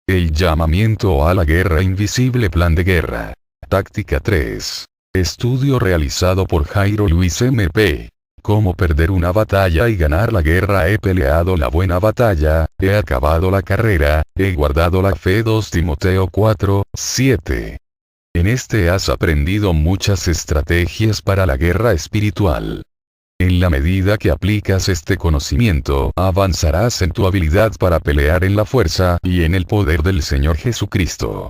El llamamiento a la guerra invisible. Plan de guerra. Táctica 3. Estudio realizado por Jairo Luis MP. Cómo perder una batalla y ganar la guerra. He peleado la buena batalla, he acabado la carrera, he guardado la fe. 2 Timoteo 4, 7. En este has aprendido muchas estrategias para la guerra espiritual. En la medida que aplicas este conocimiento, avanzarás en tu habilidad para pelear en la fuerza y en el poder del Señor Jesucristo.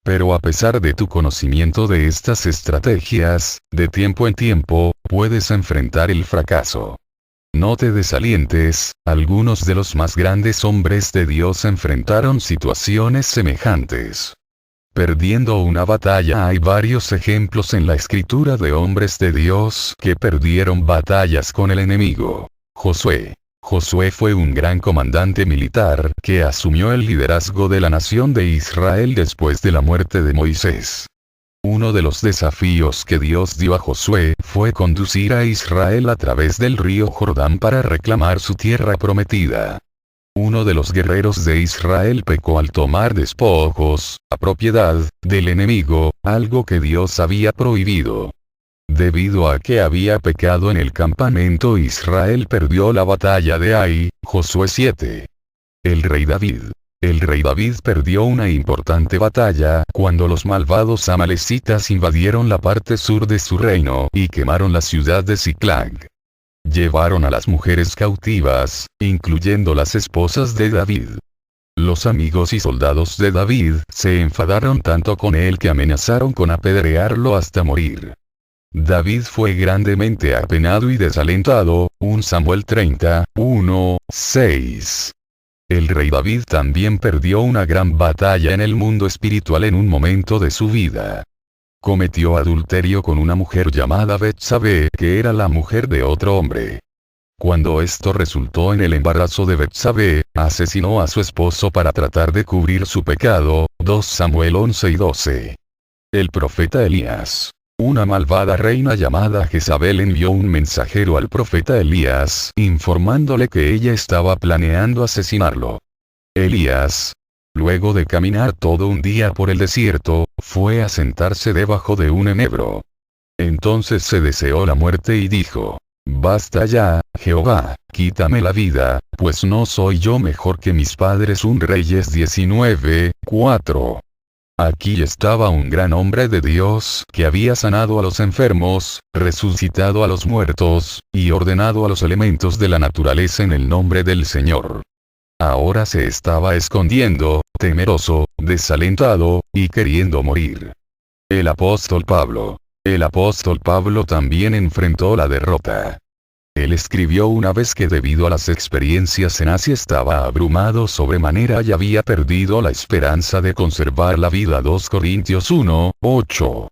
Pero a pesar de tu conocimiento de estas estrategias, de tiempo en tiempo, puedes enfrentar el fracaso. No te desalientes, algunos de los más grandes hombres de Dios enfrentaron situaciones semejantes. Perdiendo una batalla. Hay varios ejemplos en la escritura de hombres de Dios que perdieron batallas con el enemigo. Josué. Josué fue un gran comandante militar que asumió el liderazgo de la nación de Israel después de la muerte de Moisés. Uno de los desafíos que Dios dio a Josué fue conducir a Israel a través del río Jordán para reclamar su tierra prometida. Uno de los guerreros de Israel pecó al tomar despojos, a propiedad, del enemigo, algo que Dios había prohibido. Debido a que había pecado en el campamento, Israel perdió la batalla de Ai. Josué 7. El rey David. El rey David perdió una importante batalla cuando los malvados amalecitas invadieron la parte sur de su reino y quemaron la ciudad de Ziklag. Llevaron a las mujeres cautivas, incluyendo las esposas de David. Los amigos y soldados de David se enfadaron tanto con él que amenazaron con apedrearlo hasta morir. David fue grandemente apenado y desalentado. 1 Samuel 30, 1, 6. El rey David también perdió una gran batalla en el mundo espiritual en un momento de su vida. Cometió adulterio con una mujer llamada Betsabé, que era la mujer de otro hombre. Cuando esto resultó en el embarazo de Betsabé, asesinó a su esposo para tratar de cubrir su pecado. 2 Samuel 11 y 12. El profeta Elías. Una malvada reina llamada Jezabel envió un mensajero al profeta Elías, informándole que ella estaba planeando asesinarlo. Elías, luego de caminar todo un día por el desierto, fue a sentarse debajo de un enebro. Entonces se deseó la muerte y dijo: «Basta ya, Jehová, quítame la vida, pues no soy yo mejor que mis padres». 1 Reyes 19, 4. Aquí estaba un gran hombre de Dios que había sanado a los enfermos, resucitado a los muertos, y ordenado a los elementos de la naturaleza en el nombre del Señor. Ahora se estaba escondiendo, temeroso, desalentado, y queriendo morir. El apóstol Pablo. El apóstol Pablo también enfrentó la derrota. Él escribió una vez que debido a las experiencias en Asia estaba abrumado sobremanera y había perdido la esperanza de conservar la vida. 2 Corintios 1, 8.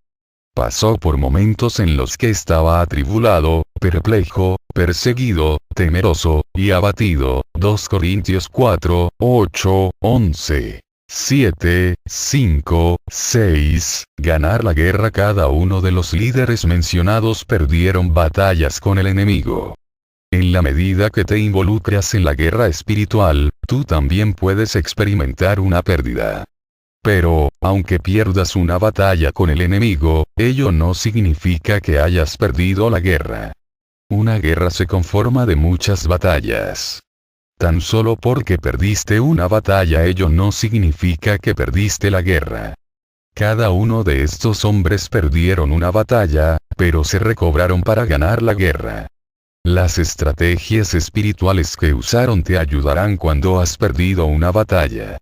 Pasó por momentos en los que estaba atribulado, perplejo, perseguido, temeroso, y abatido. 2 Corintios 4, 8, 11. 7, 5, 6. Ganar la guerra. Cada uno de los líderes mencionados perdieron batallas con el enemigo. En la medida que te involucras en la guerra espiritual, tú también puedes experimentar una pérdida. Pero, aunque pierdas una batalla con el enemigo, ello no significa que hayas perdido la guerra. Una guerra se conforma de muchas batallas. Tan solo porque perdiste una batalla ello no significa que perdiste la guerra. Cada uno de estos hombres perdieron una batalla, pero se recobraron para ganar la guerra. Las estrategias espirituales que usaron te ayudarán cuando has perdido una batalla.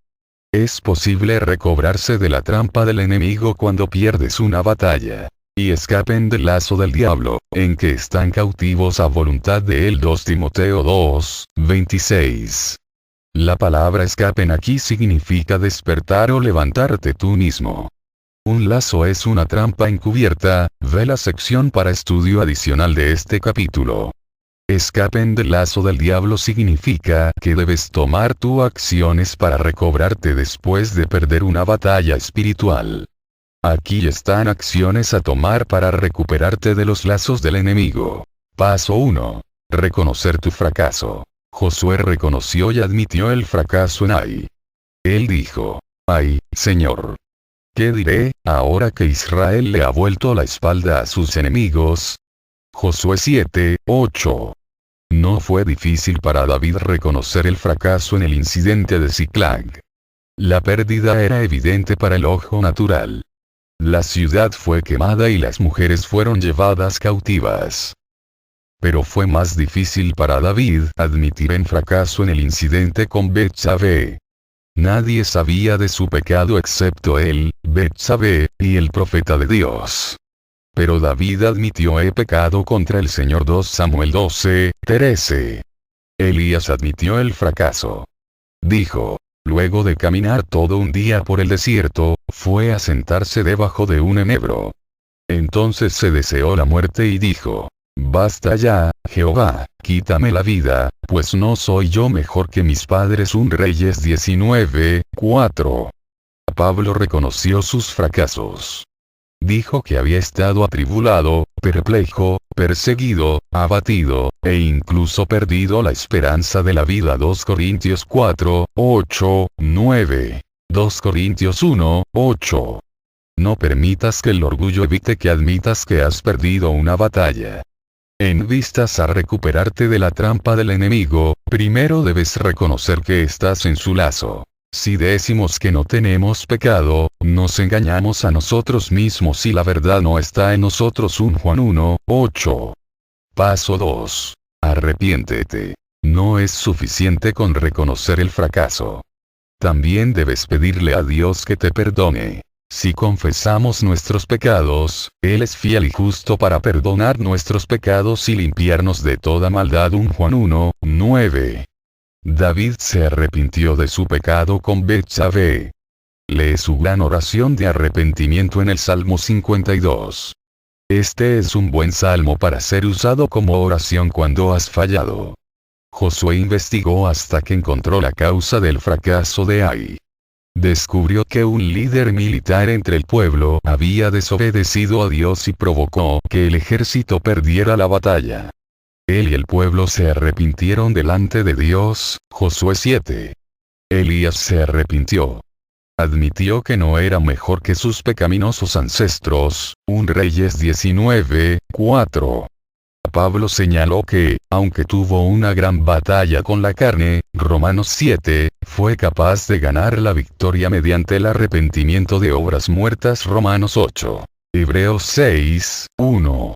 Es posible recobrarse de la trampa del enemigo cuando pierdes una batalla. Y escapen del lazo del diablo, en que están cautivos a voluntad de él. 2 Timoteo 2, 26. La palabra escapen aquí significa despertar o levantarte tú mismo. Un lazo es una trampa encubierta. Ve la sección para estudio adicional de este capítulo. Escapen del lazo del diablo significa que debes tomar tus acciones para recobrarte después de perder una batalla espiritual. Aquí están acciones a tomar para recuperarte de los lazos del enemigo. Paso 1. Reconocer tu fracaso. Josué reconoció y admitió el fracaso en Ai. Él dijo: Ay, Señor. ¿Qué diré, ahora que Israel le ha vuelto la espalda a sus enemigos? Josué 7:8. No fue difícil para David reconocer el fracaso en el incidente de Ziklag. La pérdida era evidente para el ojo natural. La ciudad fue quemada y las mujeres fueron llevadas cautivas. Pero fue más difícil para David admitir el fracaso en el incidente con Betsabé. Nadie sabía de su pecado excepto él, Betsabé, y el profeta de Dios. Pero David admitió: he pecado contra el Señor. 2 Samuel 12:13. Elías admitió el fracaso. Dijo: luego de caminar todo un día por el desierto, fue a sentarse debajo de un enebro. Entonces se deseó la muerte y dijo: basta ya, Jehová, quítame la vida, pues no soy yo mejor que mis padres. 1 Reyes 19:4. Pablo reconoció sus fracasos. Dijo que había estado atribulado, perplejo, perseguido, abatido, e incluso perdido la esperanza de la vida. 2 Corintios 4:8-9. 2 Corintios 1:8. No permitas que el orgullo evite que admitas que has perdido una batalla. En vistas a recuperarte de la trampa del enemigo, primero debes reconocer que estás en su lazo. Si decimos que no tenemos pecado, nos engañamos a nosotros mismos y la verdad no está en nosotros. 1 Juan 1:8. Paso 2. Arrepiéntete. No es suficiente con reconocer el fracaso. También debes pedirle a Dios que te perdone. Si confesamos nuestros pecados, Él es fiel y justo para perdonar nuestros pecados y limpiarnos de toda maldad. 1 Juan 1:9. David se arrepintió de su pecado con Betsabé. Lee su gran oración de arrepentimiento en el Salmo 52. Este es un buen salmo para ser usado como oración cuando has fallado. Josué investigó hasta que encontró la causa del fracaso de Ai. Descubrió que un líder militar entre el pueblo había desobedecido a Dios y provocó que el ejército perdiera la batalla. Él y el pueblo se arrepintieron delante de Dios. Josué 7. Elías se arrepintió. Admitió que no era mejor que sus pecaminosos ancestros. 1 Reyes 19:4. Pablo señaló que, aunque tuvo una gran batalla con la carne, Romanos 7, fue capaz de ganar la victoria mediante el arrepentimiento de obras muertas. Romanos 8. Hebreos 6:1.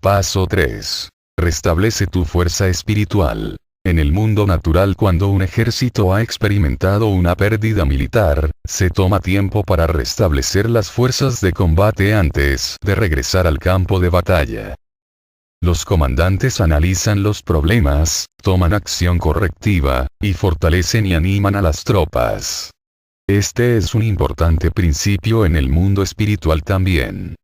Paso 3. Restablece tu fuerza espiritual. En el mundo natural, cuando un ejército ha experimentado una pérdida militar, se toma tiempo para restablecer las fuerzas de combate antes de regresar al campo de batalla. Los comandantes analizan los problemas, toman acción correctiva, y fortalecen y animan a las tropas. Este es un importante principio en el mundo espiritual también.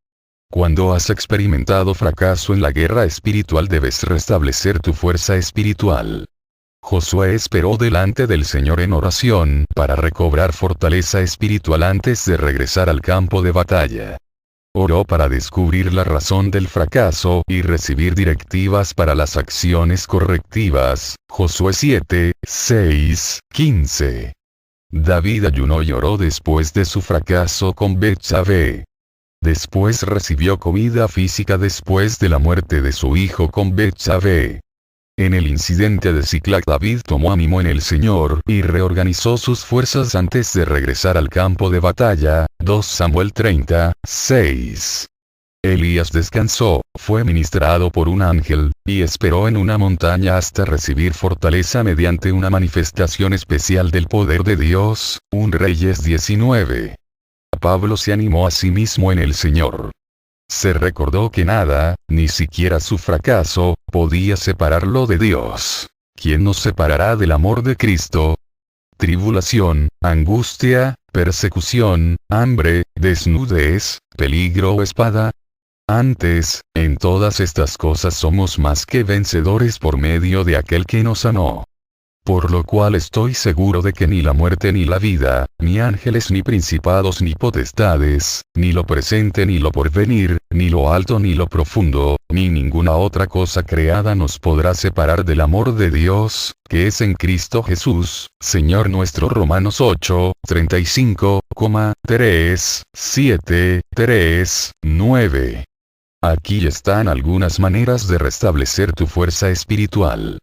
Cuando has experimentado fracaso en la guerra espiritual, debes restablecer tu fuerza espiritual. Josué esperó delante del Señor en oración para recobrar fortaleza espiritual antes de regresar al campo de batalla. Oró para descubrir la razón del fracaso y recibir directivas para las acciones correctivas. Josué 7, 6, 15. David ayunó y oró después de su fracaso con Betsabé. Después recibió comida física después de la muerte de su hijo con Betsabé. En el incidente de Ziklag, David tomó ánimo en el Señor y reorganizó sus fuerzas antes de regresar al campo de batalla. 2 Samuel 30, 6. Elías descansó, fue ministrado por un ángel, y esperó en una montaña hasta recibir fortaleza mediante una manifestación especial del poder de Dios. 1 Reyes 19. Pablo se animó a sí mismo en el Señor. Se recordó que nada, ni siquiera su fracaso, podía separarlo de Dios. ¿Quién nos separará del amor de Cristo? Tribulación, angustia, persecución, hambre, desnudez, peligro o espada. Antes, en todas estas cosas somos más que vencedores por medio de aquel que nos amó. Por lo cual estoy seguro de que ni la muerte ni la vida, ni ángeles ni principados ni potestades, ni lo presente ni lo porvenir, ni lo alto ni lo profundo, ni ninguna otra cosa creada nos podrá separar del amor de Dios, que es en Cristo Jesús, Señor nuestro. Romanos 8, 35, 3, 7, 3, 9. Aquí están algunas maneras de restablecer tu fuerza espiritual.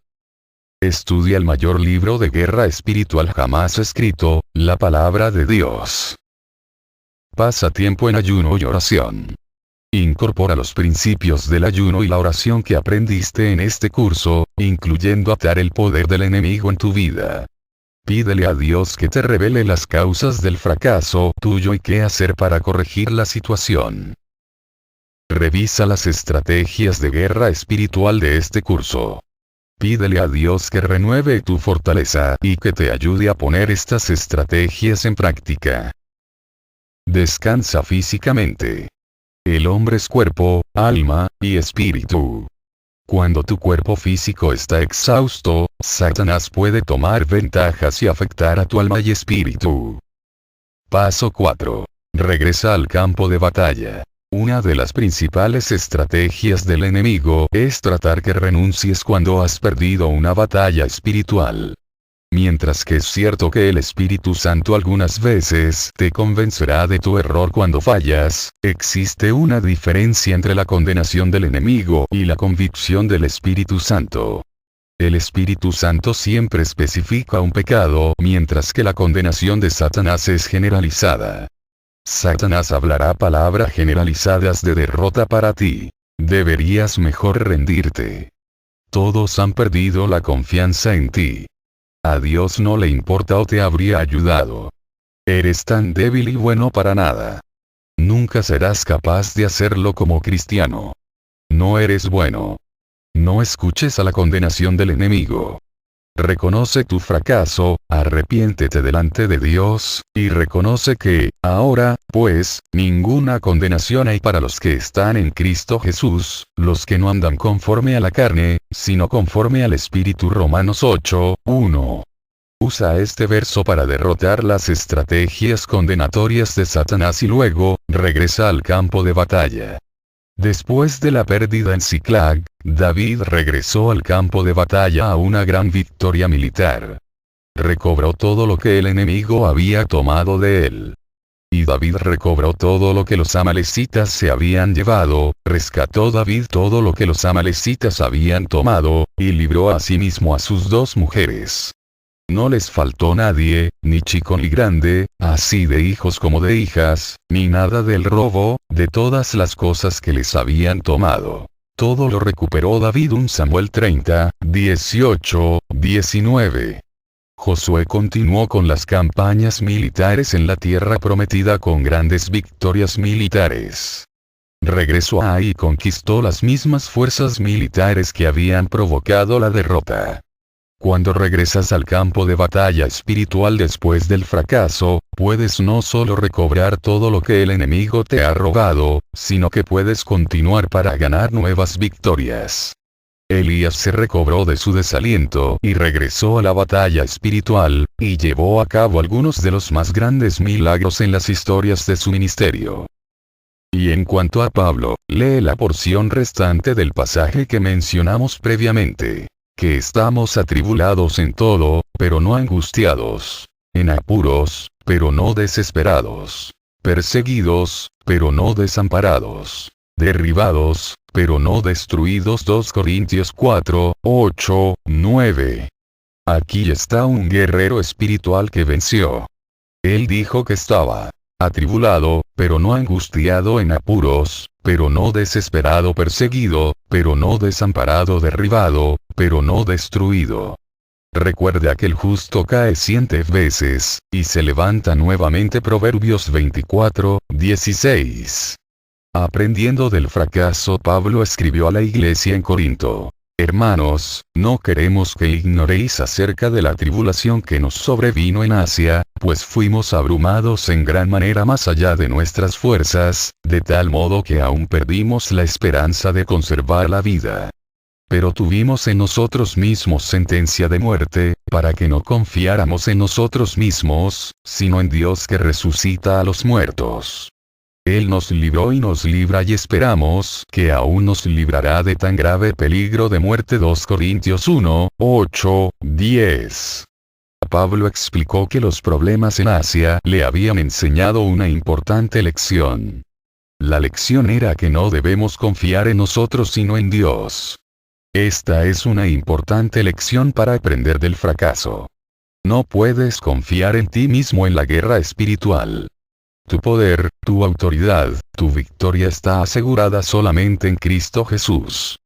Estudia el mayor libro de guerra espiritual jamás escrito, la palabra de Dios. Pasa tiempo en ayuno y oración. Incorpora los principios del ayuno y la oración que aprendiste en este curso, incluyendo atar el poder del enemigo en tu vida. Pídele a Dios que te revele las causas del fracaso tuyo y qué hacer para corregir la situación. Revisa las estrategias de guerra espiritual de este curso. Pídele a Dios que renueve tu fortaleza y que te ayude a poner estas estrategias en práctica. Descansa físicamente. El hombre es cuerpo, alma y espíritu. Cuando tu cuerpo físico está exhausto, Satanás puede tomar ventajas y afectar a tu alma y espíritu. Paso 4. Regresa al campo de batalla. Una de las principales estrategias del enemigo es tratar que renuncies cuando has perdido una batalla espiritual. Mientras que es cierto que el Espíritu Santo algunas veces te convencerá de tu error cuando fallas, existe una diferencia entre la condenación del enemigo y la convicción del Espíritu Santo. El Espíritu Santo siempre especifica un pecado, mientras que la condenación de Satanás es generalizada. Satanás hablará palabras generalizadas de derrota para ti. Deberías mejor rendirte. Todos han perdido la confianza en ti. A Dios no le importa o te habría ayudado. Eres tan débil y bueno para nada. Nunca serás capaz de hacerlo como cristiano. No eres bueno. No escuches a la condenación del enemigo. Reconoce tu fracaso, arrepiéntete delante de Dios, y reconoce que, ahora, pues, ninguna condenación hay para los que están en Cristo Jesús, los que no andan conforme a la carne, sino conforme al Espíritu. Romanos 8, 1. Usa este verso para derrotar las estrategias condenatorias de Satanás y luego, regresa al campo de batalla. Después de la pérdida en Ziklag, David regresó al campo de batalla a una gran victoria militar. Recobró todo lo que el enemigo había tomado de él. Y David recobró todo lo que los amalecitas se habían llevado, rescató David todo lo que los amalecitas habían tomado, y libró a sí mismo a sus 2 mujeres. No les faltó nadie, ni chico ni grande, así de hijos como de hijas, ni nada del robo, de todas las cosas que les habían tomado. Todo lo recuperó David. 1 Samuel 30, 18, 19. Josué continuó con las campañas militares en la tierra prometida con grandes victorias militares. Regresó a Ai y conquistó las mismas fuerzas militares que habían provocado la derrota. Cuando regresas al campo de batalla espiritual después del fracaso, puedes no solo recobrar todo lo que el enemigo te ha robado, sino que puedes continuar para ganar nuevas victorias. Elías se recobró de su desaliento y regresó a la batalla espiritual, y llevó a cabo algunos de los más grandes milagros en las historias de su ministerio. Y en cuanto a Pablo, lee la porción restante del pasaje que mencionamos previamente. Que estamos atribulados en todo, pero no angustiados. En apuros, pero no desesperados. Perseguidos, pero no desamparados. Derribados, pero no destruidos. 2 Corintios 4, 8, 9. Aquí está un guerrero espiritual que venció. Él dijo que estaba atribulado, pero no angustiado, en apuros, pero no desesperado, perseguido, pero no desamparado, derribado, pero no destruido. Recuerda que el justo cae 100 veces, y se levanta nuevamente. Proverbios 24, 16. Aprendiendo del fracaso, Pablo escribió a la iglesia en Corinto: Hermanos, no queremos que ignoréis acerca de la tribulación que nos sobrevino en Asia, pues fuimos abrumados en gran manera más allá de nuestras fuerzas, de tal modo que aún perdimos la esperanza de conservar la vida. Pero tuvimos en nosotros mismos sentencia de muerte, para que no confiáramos en nosotros mismos, sino en Dios que resucita a los muertos. Él nos libró y nos libra y esperamos que aún nos librará de tan grave peligro de muerte. 2 Corintios 1, 8, 10. Pablo explicó que los problemas en Asia le habían enseñado una importante lección. La lección era que no debemos confiar en nosotros sino en Dios. Esta es una importante lección para aprender del fracaso. No puedes confiar en ti mismo en la guerra espiritual. Tu poder, tu autoridad, tu victoria está asegurada solamente en Cristo Jesús.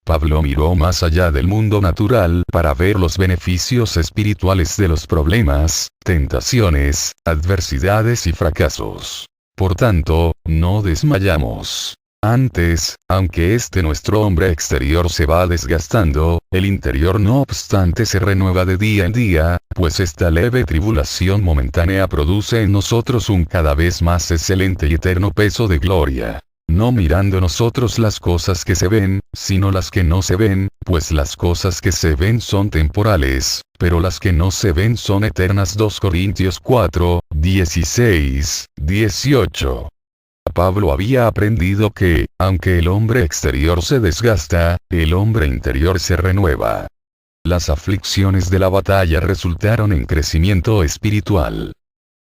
Pablo miró más allá del mundo natural para ver los beneficios espirituales de los problemas, tentaciones, adversidades y fracasos. Por tanto, no desmayamos. Antes, aunque nuestro hombre exterior se va desgastando, el interior no obstante se renueva de día en día, pues esta leve tribulación momentánea produce en nosotros un cada vez más excelente y eterno peso de gloria. No mirando nosotros las cosas que se ven, sino las que no se ven, pues las cosas que se ven son temporales, pero las que no se ven son eternas. 2 Corintios 4, 16, 18. Pablo había aprendido que, aunque el hombre exterior se desgasta, el hombre interior se renueva. Las aflicciones de la batalla resultaron en crecimiento espiritual.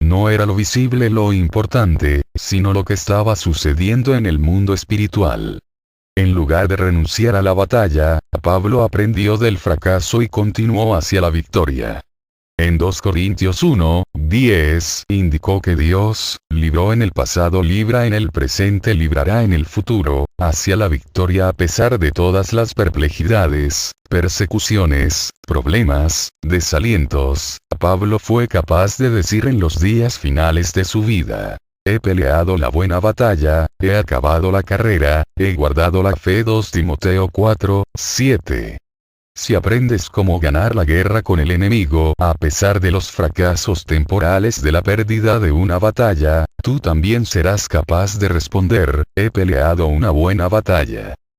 No era lo visible lo importante, sino lo que estaba sucediendo en el mundo espiritual. En lugar de renunciar a la batalla, Pablo aprendió del fracaso y continuó hacia la victoria. En 2 Corintios 1, 10, indicó que Dios, libró en el pasado, libra en el presente, librará en el futuro, hacia la victoria a pesar de todas las perplejidades, persecuciones, problemas, desalientos. Pablo fue capaz de decir en los días finales de su vida: he peleado la buena batalla, he acabado la carrera, he guardado la fe. 2 Timoteo 4, 7. Si aprendes cómo ganar la guerra con el enemigo, a pesar de los fracasos temporales de la pérdida de una batalla, tú también serás capaz de responder: he peleado una buena batalla.